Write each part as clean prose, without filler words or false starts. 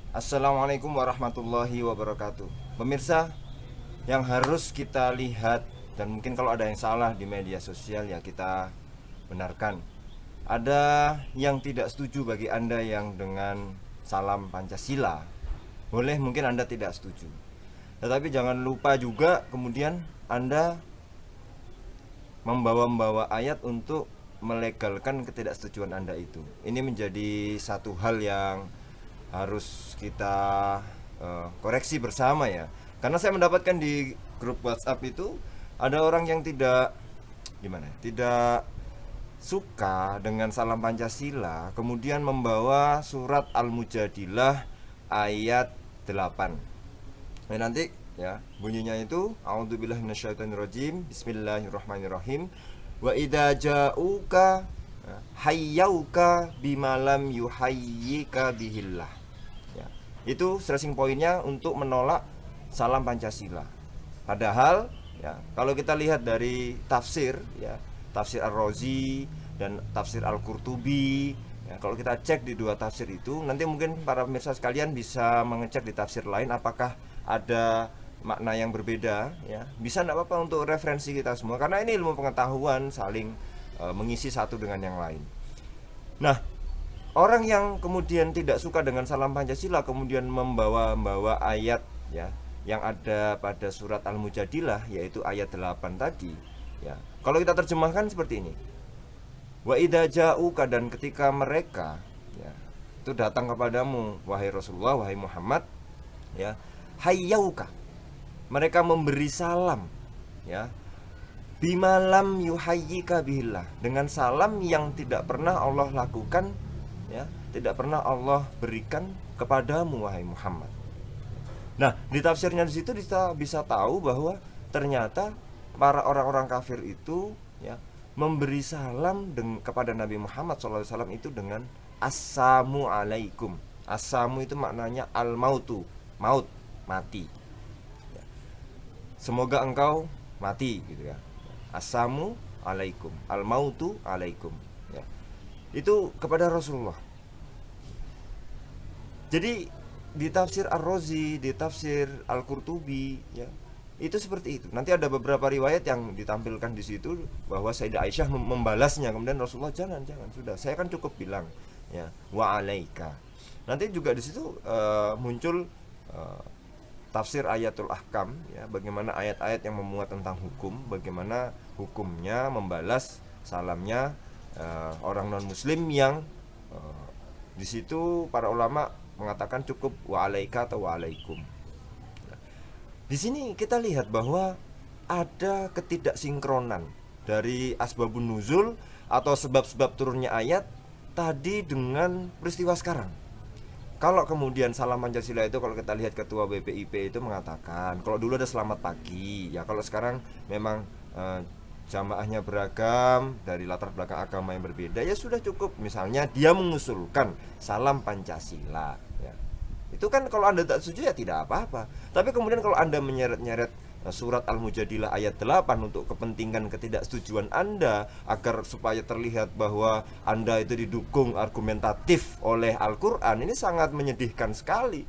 Assalamualaikum warahmatullahi wabarakatuh. Pemirsa, yang harus kita lihat, dan mungkin kalau ada yang salah di media sosial ya kita benarkan. Ada yang tidak setuju bagi Anda yang dengan salam Pancasila. Boleh mungkin Anda tidak setuju. Tetapi jangan lupa juga kemudian Anda membawa-bawa ayat untuk melegalkan ketidaksetujuan Anda itu. Ini menjadi satu hal yang harus kita koreksi bersama ya. Karena saya mendapatkan di grup WhatsApp itu ada orang yang tidak gimana? Tidak suka dengan salam Pancasila, kemudian membawa surat Al-Mujadilah ayat 8. Nah, nanti ya bunyinya itu a'udzubillahi minasyaitonirrajim bismillahirrahmanirrahim wa idza ja'uka hayyauka bimalam yuhayyika bihillah ya. Itu stressing pointnya untuk menolak salam Pancasila. Padahal ya kalau kita lihat dari tafsir ya, tafsir Ar-Razi dan tafsir Al-Qurtubi ya, kalau kita cek di dua tafsir itu, nanti mungkin para pemirsa sekalian bisa mengecek di tafsir lain apakah ada makna yang berbeda ya. Bisa enggak apa-apa untuk referensi kita semua karena ini ilmu pengetahuan saling mengisi satu dengan yang lain. Nah, orang yang kemudian tidak suka dengan salam Pancasila kemudian membawa-bawa ayat ya yang ada pada surat Al-Mujadilah yaitu ayat 8 tadi ya. Kalau kita terjemahkan seperti ini. Wa idza ja'uka, dan ketika mereka ya itu datang kepadamu wahai Rasulullah, wahai Muhammad ya, hayyauka, mereka memberi salam ya, bimalam yuhayyika bihillah, dengan salam yang tidak pernah Allah lakukan ya, tidak pernah Allah berikan kepadamu wahai Muhammad. Nah, di tafsirnya di situ kita bisa tahu bahwa ternyata para orang-orang kafir itu ya memberi salam kepada Nabi Muhammad SAW itu dengan assalamu alaikum. Assamu itu maknanya al-mautu, maut, mati. Semoga engkau mati gitu ya. Assamu alaikum, al-mautu alaikum ya. Itu kepada Rasulullah. Jadi di tafsir Ar-Razi, di tafsir Al-Qurtubi ya, itu seperti itu. Nanti ada beberapa riwayat yang ditampilkan di situ bahwa Sayyidah Aisyah membalasnya, kemudian Rasulullah jangan sudah, saya kan cukup bilang ya wa alaika. Nanti juga di situ muncul tafsir ayatul ahkam ya, bagaimana ayat-ayat yang memuat tentang hukum, bagaimana hukumnya membalas salamnya orang non muslim yang di situ para ulama mengatakan cukup wa alaika atau wa alaikum. Di sini kita lihat bahwa ada ketidaksinkronan dari asbabun nuzul atau sebab-sebab turunnya ayat tadi dengan peristiwa sekarang. Kalau kemudian salam Pancasila itu, kalau kita lihat ketua BPIP itu mengatakan kalau dulu ada selamat pagi ya, kalau sekarang memang jamaahnya beragam dari latar belakang agama yang berbeda, ya sudah cukup. Misalnya dia mengusulkan salam Pancasila ya, itu kan kalau Anda tak setuju ya tidak apa-apa. Tapi kemudian kalau Anda menyeret-nyeret surat Al-Mujadilah ayat 8 untuk kepentingan ketidaksetujuan Anda, agar supaya terlihat bahwa Anda itu didukung argumentatif oleh Al-Quran, ini sangat menyedihkan sekali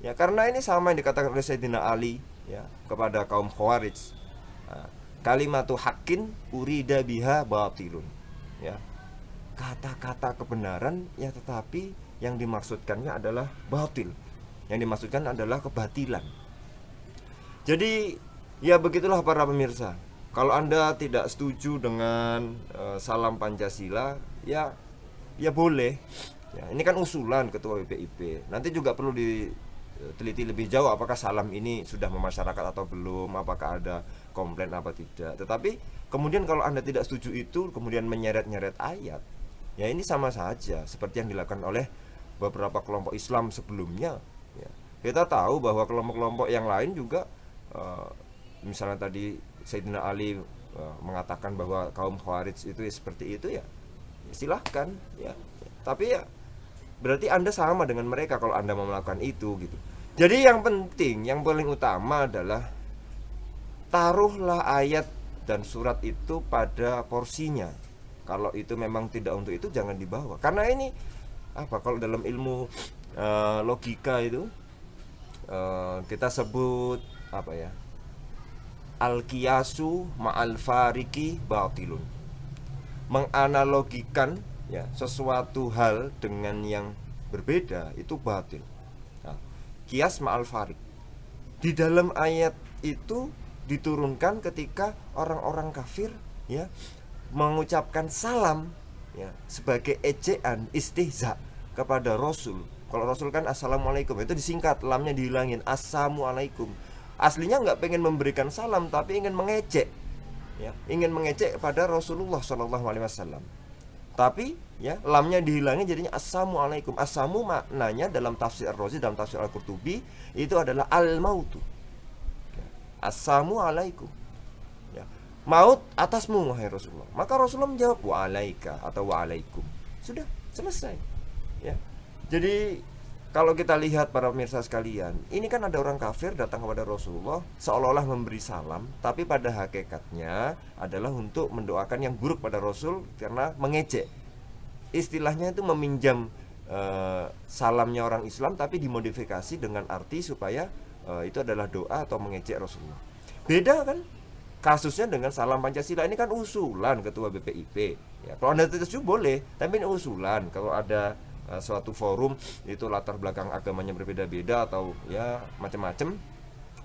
ya, karena ini sama yang dikatakan oleh Sayyidina Ali ya kepada kaum Khawarij. Kalimatu haqqin urida biha batilun ya, kata-kata kebenaran ya, tetapi yang dimaksudkannya adalah batil, yang dimaksudkan adalah kebatilan. Jadi ya begitulah para pemirsa. Kalau Anda tidak setuju dengan salam Pancasila ya boleh ya, ini kan usulan ketua BPIP. Nanti juga perlu diteliti lebih jauh apakah salam ini sudah memasyarakat atau belum, apakah ada komplain apa tidak. Tetapi kemudian kalau Anda tidak setuju itu kemudian menyeret-nyeret ayat, ya ini sama saja seperti yang dilakukan oleh beberapa kelompok Islam sebelumnya ya. Kita tahu bahwa kelompok-kelompok yang lain juga misalnya tadi Sayyidina Ali mengatakan bahwa kaum Khawarij itu ya seperti itu ya, silahkan ya. Tapi ya berarti Anda sama dengan mereka kalau Anda mau melakukan itu gitu. Jadi yang penting, yang paling utama adalah taruhlah ayat dan surat itu pada porsinya. Kalau itu memang tidak untuk itu jangan dibawa. Karena ini apa, kalau dalam ilmu logika itu kita sebut apa ya, al-qiyasu ma'al fariki batilun. Menganalogikan ya sesuatu hal dengan yang berbeda itu batil. Nah, qiyas ma'al farik di dalam ayat itu diturunkan ketika orang-orang kafir ya mengucapkan salam ya sebagai ejaan istihza kepada Rasul. Kalau Rasul kan assalamualaikum, itu disingkat, lamnya dihilangin, assalamualaikum. Aslinya nggak pengen memberikan salam tapi ingin mengejek ya, ingin mengejek kepada Rasulullah SAW. Tapi ya lamnya dihilangin jadinya assalamualaikum. Assamu maknanya dalam tafsir Ar-Razi, dalam tafsir Al-Qurtubi itu adalah al-mautu. Assalamualaikum ya, maut atasmu wahai Rasulullah. Maka Rasulullah menjawab wa alaika atau wa alaikum. Sudah selesai ya. Jadi kalau kita lihat para pemirsa sekalian, ini kan ada orang kafir datang kepada Rasulullah seolah-olah memberi salam, tapi pada hakikatnya adalah untuk mendoakan yang buruk pada Rasul karena mengejek. Istilahnya itu meminjam salamnya orang Islam tapi dimodifikasi dengan arti supaya itu adalah doa atau mengejek Rasulullah. Beda kan kasusnya dengan salam Pancasila. Ini kan usulan ketua BPIP ya. Kalau Anda setuju boleh, tapi ini usulan. Kalau ada suatu forum itu latar belakang agamanya berbeda-beda atau ya macam-macam,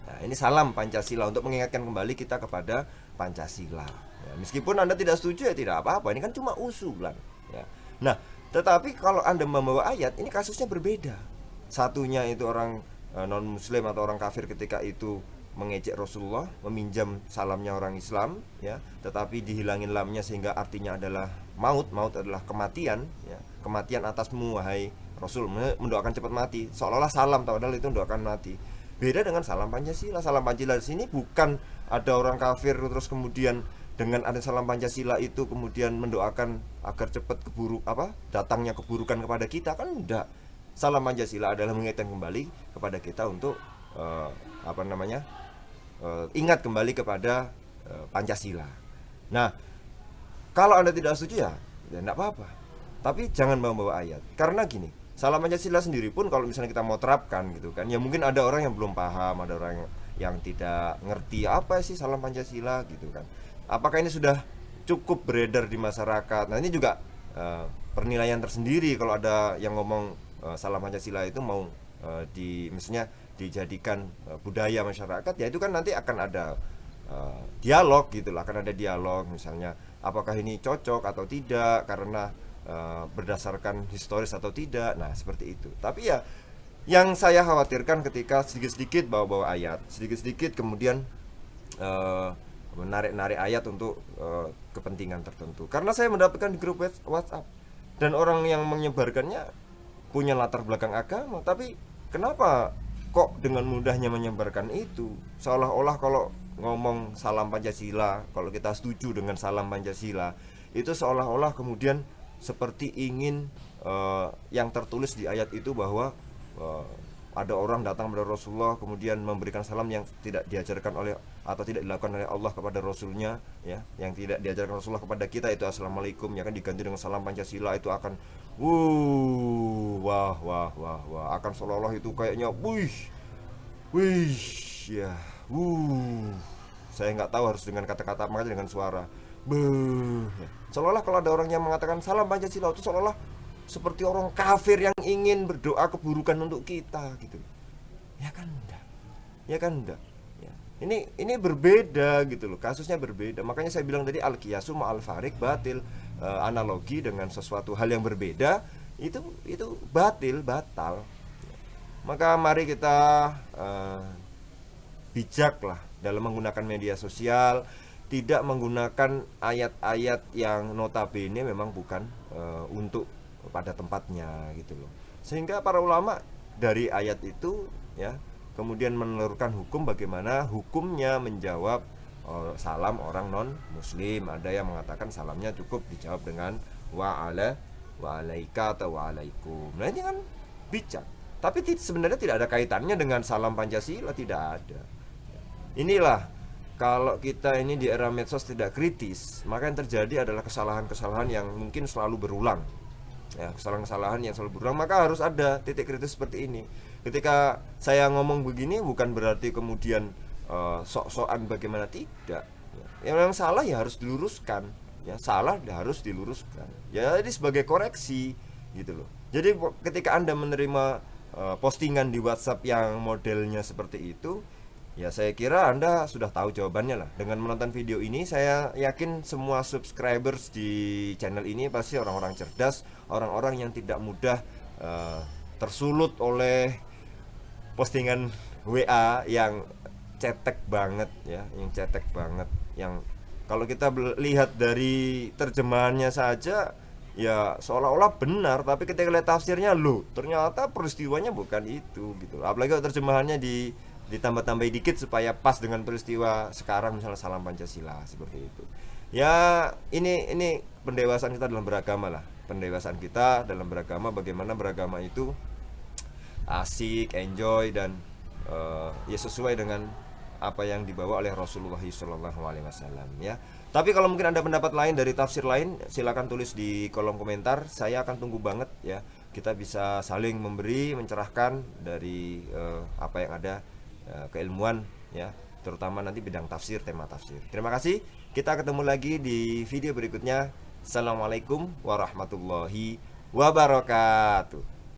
nah ini salam Pancasila untuk mengingatkan kembali kita kepada Pancasila ya, meskipun Anda tidak setuju ya tidak apa-apa, ini kan cuma usulan ya. Nah tetapi kalau Anda membawa ayat, ini kasusnya berbeda. Satunya itu orang non muslim atau orang kafir ketika itu mengejek Rasulullah, meminjam salamnya orang Islam ya, tetapi dihilangin lamnya sehingga artinya adalah maut. Maut adalah kematian ya, kematian atasmu wahai Rasul, mendoakan cepat mati, seolah-olah salam padahal itu mendoakan mati. Beda dengan salam Pancasila. Salam Pancasila di sini bukan ada orang kafir terus kemudian dengan ada salam Pancasila itu kemudian mendoakan agar cepat datangnya keburukan kepada kita, kan enggak. Salam Pancasila adalah mengingatkan kembali kepada kita untuk ingat kembali kepada Pancasila. Nah, kalau Anda tidak setuju ya enggak apa-apa. Tapi jangan bawa-bawa ayat. Karena gini, salam Pancasila sendiri pun kalau misalnya kita mau terapkan gitu kan, ya mungkin ada orang yang belum paham, ada orang yang tidak ngerti apa sih salam Pancasila gitu kan. Apakah ini sudah cukup beredar di masyarakat? Nah, ini juga penilaian tersendiri kalau ada yang ngomong salam Pancasila itu mau misalnya dijadikan budaya masyarakat, ya itu kan nanti akan ada dialog gitu lah, akan ada dialog misalnya apakah ini cocok atau tidak karena berdasarkan historis atau tidak. Nah seperti itu. Tapi ya yang saya khawatirkan ketika sedikit-sedikit bawa-bawa ayat, sedikit-sedikit kemudian menarik-narik ayat untuk kepentingan tertentu. Karena saya mendapatkan di grup WhatsApp dan orang yang menyebarkannya punya latar belakang agama, tapi kenapa kok dengan mudahnya menyebarkan itu, seolah-olah kalau ngomong salam Pancasila, kalau kita setuju dengan salam Pancasila itu seolah-olah kemudian seperti ingin yang tertulis di ayat itu bahwa ada orang datang kepada Rasulullah kemudian memberikan salam yang tidak diajarkan oleh atau tidak dilakukan oleh Allah kepada Rasulnya ya, yang tidak diajarkan Rasulullah kepada kita itu assalamualaikum ya kan, diganti dengan salam Pancasila, itu akan wah akan seolah-olah itu kayaknya wih ya saya nggak tahu harus dengan kata-kata apa dengan suara ya. Seolah-olah kalau ada orang yang mengatakan salam Pancasila itu seolah-olah seperti orang kafir yang ingin berdoa keburukan untuk kita gitu. Ya kan enggak ya. Ini berbeda gitu loh, kasusnya berbeda. Makanya saya bilang tadi al-qiyasu ma'al farik batil, analogi dengan sesuatu hal yang berbeda itu batal. Maka mari kita bijak lah dalam menggunakan media sosial, tidak menggunakan ayat-ayat yang notabene memang bukan untuk pada tempatnya gitu loh. Sehingga para ulama dari ayat itu ya kemudian menelurkan hukum bagaimana hukumnya menjawab salam orang non muslim. Ada yang mengatakan salamnya cukup dijawab dengan wa alaika atau wa alaikum. Nah ini kan bijak. Tapi sebenarnya tidak ada kaitannya dengan salam Pancasila, tidak ada. Inilah kalau kita ini di era medsos tidak kritis, maka yang terjadi adalah kesalahan-kesalahan yang mungkin selalu berulang. ya, kesalahan-kesalahan yang selalu berulang, maka harus ada titik kritis seperti ini. Ketika saya ngomong begini bukan berarti kemudian sok-sokan bagaimana, tidak. Yang memang salah ya harus diluruskan, ya salah ya harus diluruskan. Ya jadi sebagai koreksi gitu loh. Jadi ketika Anda menerima postingan di WhatsApp yang modelnya seperti itu, ya saya kira Anda sudah tahu jawabannya lah. Dengan menonton video ini saya yakin semua subscribers di channel ini pasti orang-orang cerdas, orang-orang yang tidak mudah tersulut oleh postingan WA yang cetek banget ya, yang cetek banget, yang kalau kita lihat dari terjemahannya saja ya seolah-olah benar, tapi ketika lihat tafsirnya loh ternyata peristiwanya bukan itu gitu. Apalagi kalau terjemahannya ditambah-tambahi dikit supaya pas dengan peristiwa sekarang, misalnya salam Pancasila seperti itu. Ya ini pendewasaan kita dalam beragama lah. Pendewasaan kita dalam beragama, bagaimana beragama itu asik, enjoy, dan ya sesuai dengan apa yang dibawa oleh Rasulullah SAW ya. Tapi kalau mungkin ada pendapat lain dari tafsir lain, silakan tulis di kolom komentar. Saya akan tunggu banget ya. Kita bisa saling memberi, mencerahkan dari apa yang ada, keilmuan ya, terutama nanti bidang tafsir, tema tafsir. Terima kasih. Kita ketemu lagi di video berikutnya. Assalamualaikum warahmatullahi wabarakatuh.